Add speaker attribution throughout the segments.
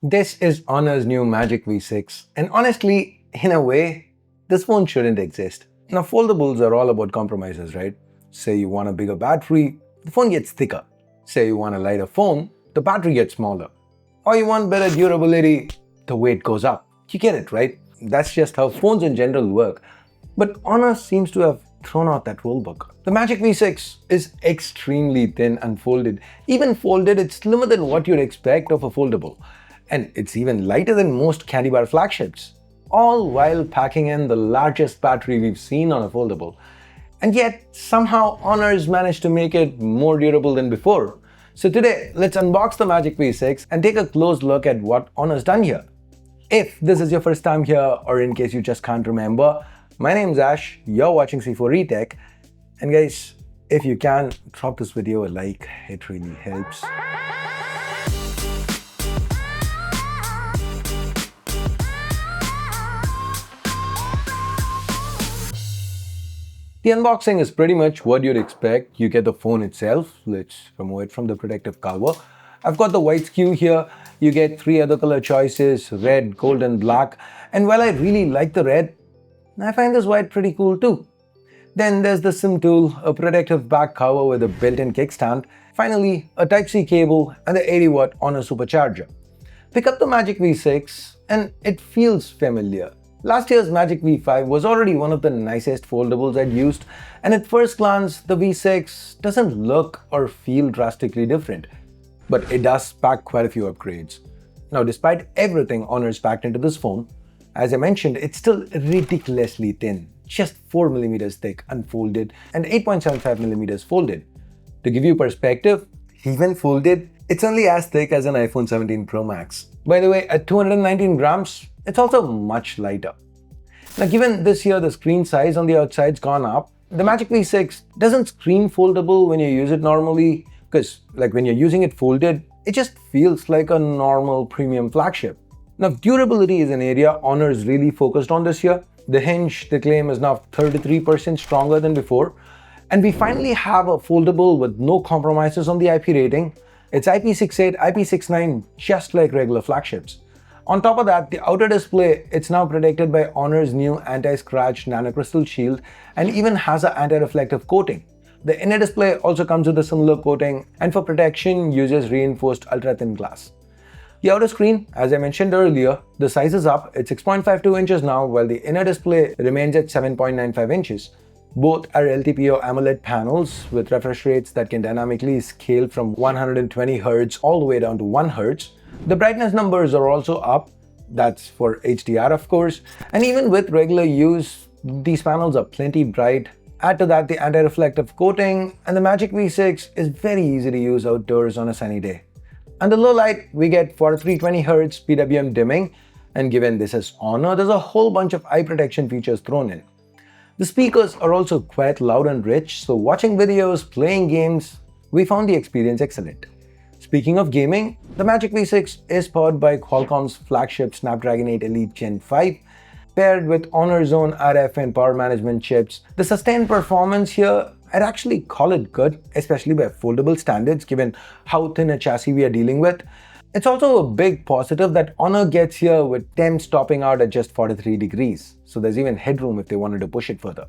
Speaker 1: This is Honor's new Magic V6, and honestly, in a way, this phone shouldn't exist. Now, foldables are all about compromises, right? Say you want a bigger battery, the phone gets thicker. Say you want a lighter phone, the battery gets smaller. Or you want better durability, the weight goes up. You get it, right? That's just how phones in general work. But Honor seems to have thrown out that rulebook. The Magic V6 is extremely thin and folded. Even folded, it's slimmer than what you'd expect of a foldable. And it's even lighter than most candy bar flagships, all while packing in the largest battery we've seen on a foldable. And yet, somehow Honor's managed to make it more durable than before. So today, let's unbox the Magic V6 and take a close look at what Honor's done here. If this is your first time here, or in case you just can't remember, my name's Ash, you're watching C4eTech, and guys, if you can, drop this video a like, it really helps. The unboxing is pretty much what you'd expect. You get the phone itself. Let's remove it from the protective cover. I've got the white SKU here. You get 3 other color choices, red, gold and black. And while I really like the red, I find this white pretty cool too. Then there's the SIM tool, a protective back cover with a built-in kickstand. Finally, a Type-C cable and the 80-watt Honor supercharger. Pick up the Magic V6 and it feels familiar. Last year's Magic V5 was already one of the nicest foldables I'd used, and at first glance, the V6 doesn't look or feel drastically different. But it does pack quite a few upgrades. Now, despite everything Honor's packed into this phone, as I mentioned, it's still ridiculously thin, just 4mm thick unfolded and 8.75mm folded. To give you perspective, even folded, it's only as thick as an iPhone 17 Pro Max. By the way, at 219 grams, it's also much lighter. Now, given this year the screen size on the outside's gone up, the Magic V6 doesn't scream foldable when you use it normally, because when you're using it folded, it just feels like a normal premium flagship. Now, durability is an area Honor is really focused on this year. The hinge, they claim, is now 33% stronger than before. And we finally have a foldable with no compromises on the IP rating. It's IP68, IP69, just like regular flagships. On top of that, the outer display, it's now protected by Honor's new anti-scratch nanocrystal shield and even has an anti-reflective coating. The inner display also comes with a similar coating and for protection uses reinforced ultra-thin glass. The outer screen, as I mentioned earlier, the size is up, it's 6.52 inches now, while the inner display remains at 7.95 inches. Both are LTPO AMOLED panels with refresh rates that can dynamically scale from 120Hz all the way down to 1Hz. The brightness numbers are also up, that's for HDR of course, and even with regular use, these panels are plenty bright. Add to that the anti-reflective coating, and the Magic V6 is very easy to use outdoors on a sunny day. Under low light, we get 4320Hz PWM dimming, and given this is Honor, there's a whole bunch of eye protection features thrown in. The speakers are also quite loud and rich, so watching videos, playing games, we found the experience excellent. Speaking of gaming, the Magic V6 is powered by Qualcomm's flagship Snapdragon 8 Elite Gen 5, paired with Honor's own RF and power management chips. The sustained performance here, I'd actually call it good, especially by foldable standards given how thin a chassis we are dealing with. It's also a big positive that Honor gets here with temps topping out at just 43 degrees, so there's even headroom if they wanted to push it further.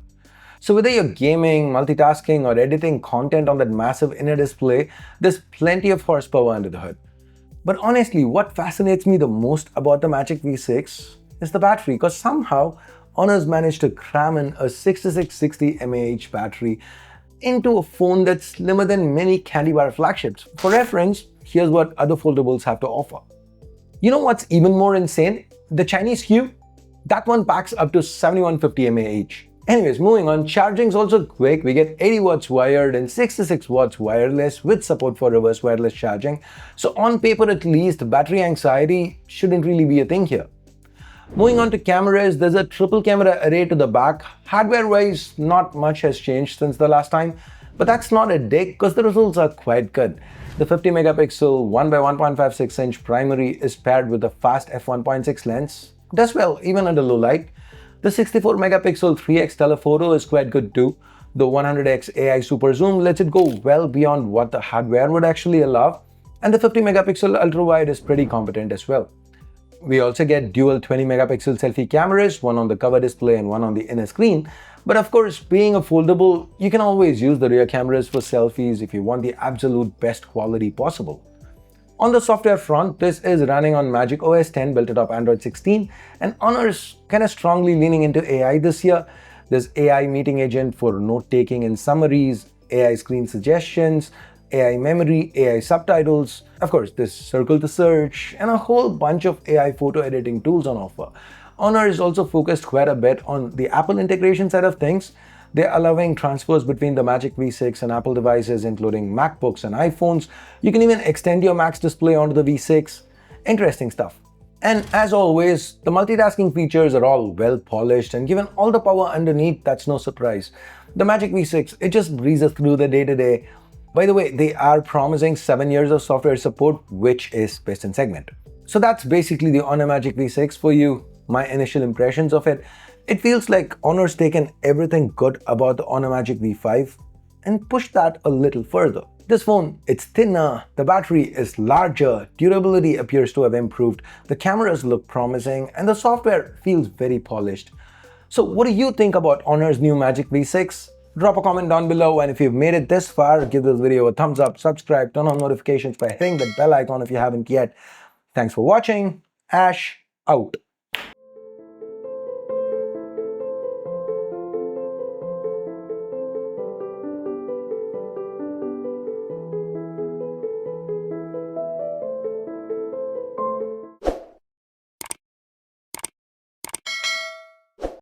Speaker 1: So whether you're gaming, multitasking or editing content on that massive inner display, there's plenty of horsepower under the hood. But honestly, what fascinates me the most about the Magic V6 is the battery, because somehow Honor's managed to cram in a 6660 mAh battery into a phone that's slimmer than many candy bar flagships. For reference, here's what other foldables have to offer. You know what's even more insane? The Chinese SKU, that one packs up to 7150 mAh. Anyways, moving on, charging's also quick. We get 80 watts wired and 66 watts wireless with support for reverse wireless charging. So on paper at least, battery anxiety shouldn't really be a thing here. Moving on to cameras, there's a triple camera array to the back. Hardware-wise, not much has changed since the last time, but that's not a dig because the results are quite good. The 50 megapixel 1x1.56 inch primary is paired with a fast f1.6 lens. Does well even under low light. The 64 megapixel 3x telephoto is quite good too. The 100x AI super zoom lets it go well beyond what the hardware would actually allow. And the 50 megapixel ultra wide is pretty competent as well. We also get dual 20 megapixel selfie cameras, one on the cover display and one on the inner screen. But of course, being a foldable, you can always use the rear cameras for selfies if you want the absolute best quality possible. On the software front, this is running on Magic OS 10 built atop Android 16, and Honor's kind of strongly leaning into AI this year. There's AI meeting agent for note-taking and summaries, AI screen suggestions, AI memory, AI subtitles, of course there's circle to search, and a whole bunch of AI photo editing tools on offer. Honor is also focused quite a bit on the Apple integration side of things. They're allowing transfers between the Magic V6 and Apple devices, including MacBooks and iPhones. You can even extend your Mac's display onto the V6. Interesting stuff. And as always, the multitasking features are all well polished, and given all the power underneath, that's no surprise. The Magic V6, it just breezes through the day-to-day. By the way, they are promising 7 years of software support, which is best in segment. So that's basically the Honor Magic V6 for you, my initial impressions of it. It feels like Honor's taken everything good about the Honor Magic V5 and pushed that a little further. This phone, it's thinner, the battery is larger, durability appears to have improved, the cameras look promising, and the software feels very polished. So what do you think about Honor's new Magic V6? Drop a comment down below, and if you've made it this far, give this video a thumbs up, subscribe, turn on notifications by hitting that bell icon if you haven't yet. Thanks for watching. Ash out.